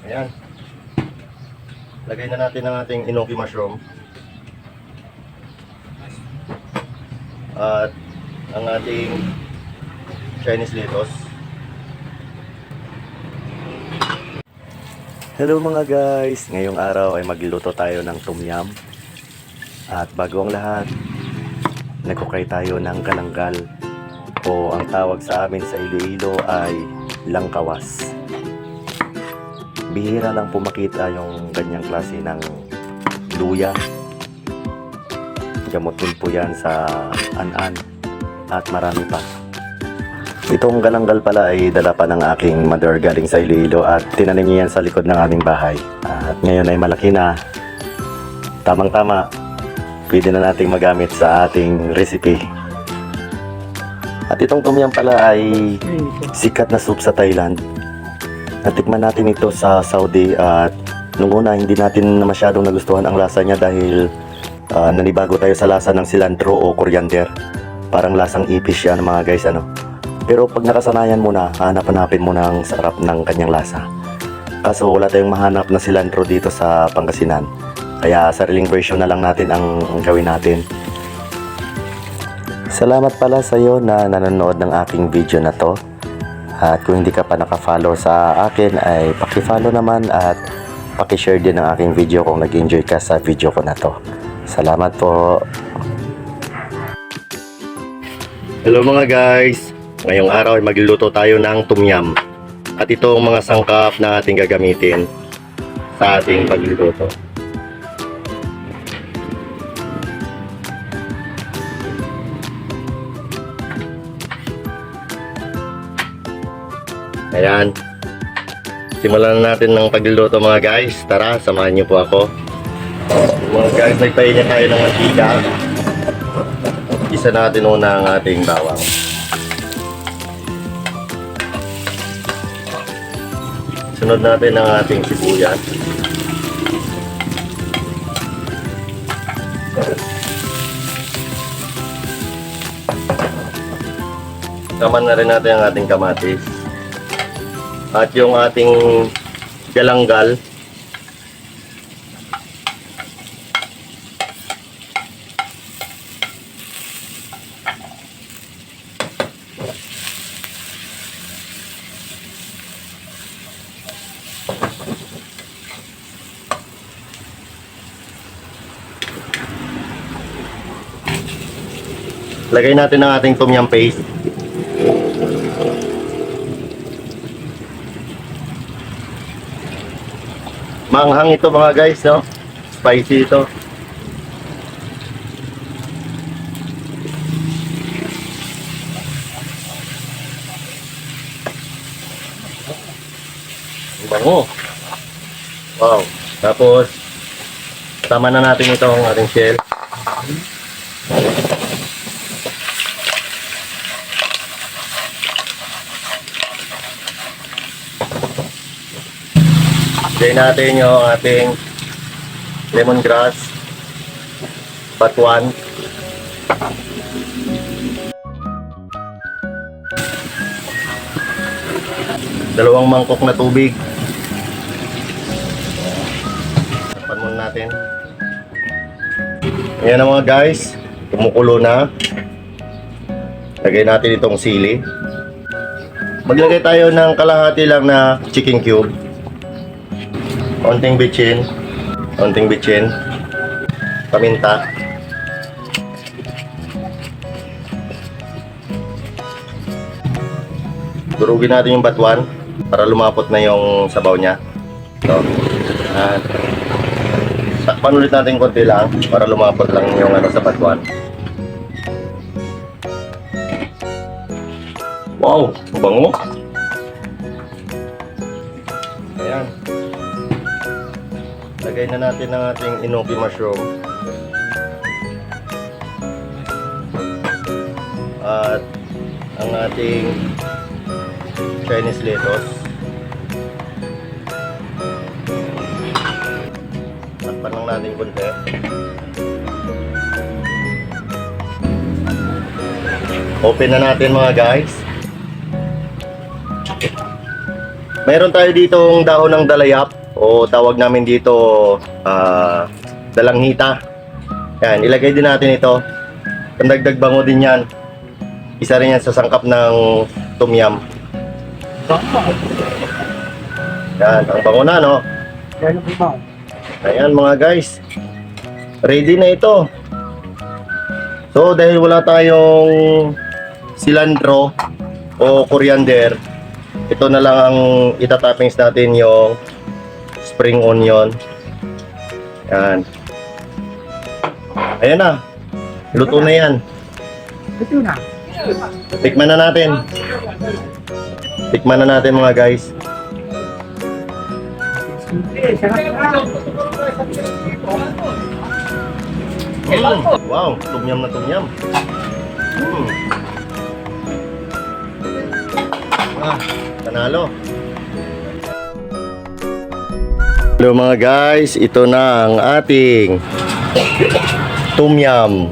Ayan. Lagay na natin ang ating enoki mushroom. At ang ating Chinese lettuce. Hello mga guys! Ngayong araw ay magluluto tayo ng tom yum. At bago ang lahat, nagkukay tayo ng kalanggal o ang tawag sa amin sa Iloilo ay langkawas. Bihira lang po makita yung ganyang klase ng luya. Gamot din po yan sa an-an at marami pa. Itong galanggal pala ay dala pa ng aking mother galing sa Iloilo at tinanim niya yan sa likod ng aming bahay. At ngayon ay malaki na. Tamang-tama, pwede na nating magamit sa ating recipe. At itong tom yum pala ay sikat na soup sa Thailand. Natikman natin ito sa Saudi at nung una hindi natin masyadong nagustuhan ang lasa niya dahil nanibago tayo sa lasa ng cilantro o coriander. Parang lasang ipis yan mga guys ano. Pero pag nakasanayan mo na, hanap-hanapin mo ng sarap ng kanyang lasa. Kaso wala tayong mahanap na cilantro dito sa Pangasinan. Kaya sariling version na lang natin ang gawin natin. Salamat pala sa iyo na nanonood ng aking video na to. At kung hindi ka pa naka-follow sa akin ay paki-follow naman at paki-share din ang aking video kung nag-enjoy ka sa video ko na to. Salamat po. Hello mga guys! Ngayong araw ay magluluto tayo ng tom yum. At ito ang mga sangkap na ating gagamitin sa ating pagluluto. Ayan. Simulan na natin ng pagluluto mga guys. Tara, samahan niyo po ako. Mga guys, nagpahinga tayo ng mantika. Isa natin una ang ating bawang. Sunod natin ang ating sibuyas. Kaman na rin natin ang ating kamatis. At yung ating galanggal. Lagay natin ang ating tom yum paste. Manghang ito mga guys, no? Spicy ito. Ang bango. Wow. Tapos, tama na natin ito ang ating shell. Lagay natin yung ating lemongrass, batuan, dalawang mangkok na tubig. Tapan muna natin. Ayan na mga guys, kumukulo na. Lagay natin itong sili. Maglagay tayo ng kalahati lang na chicken cube. Konting bitchin, paminta. Durugin natin yung batuan para lumapot na yung sabaw niya. So, at takpan ulit natin konti lang para lumapot lang yung sa batuan. Wow, bango. Ayan. Lagay na natin ang ating enoki mushroom. At ang ating Chinese lettuce. Takpan lang natin konti. Open na natin mga guys. Mayroon tayo ditong dahon ng dalayap o tawag namin dito dalanghita. Yan, ilagay din natin ito. Pandagdag bango din yan. Isa rin yan sa sangkap ng tom yum. Yan, ang bango na, no? Ayan mga guys. Ready na ito. So, dahil wala tayong cilantro o coriander, ito na lang ang itatoppings natin, yung spring onion. Yan. Ayan na. Luto na yan. Ito na. Tikman na natin. Tikman na natin mga guys. Wow, tumyam na tumyam. Panalo. Hello mga guys, ito na ang ating tumyam.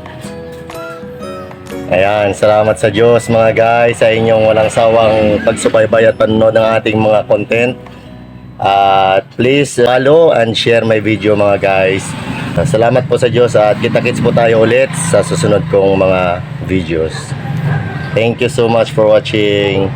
Ayan, salamat sa Diyos mga guys sa inyong walang sawang pagsubaybay at panonood ng ating mga content. At please follow and share my video mga guys. Salamat po sa Diyos at kita-kits po tayo ulit sa susunod kong mga videos. Thank you so much for watching.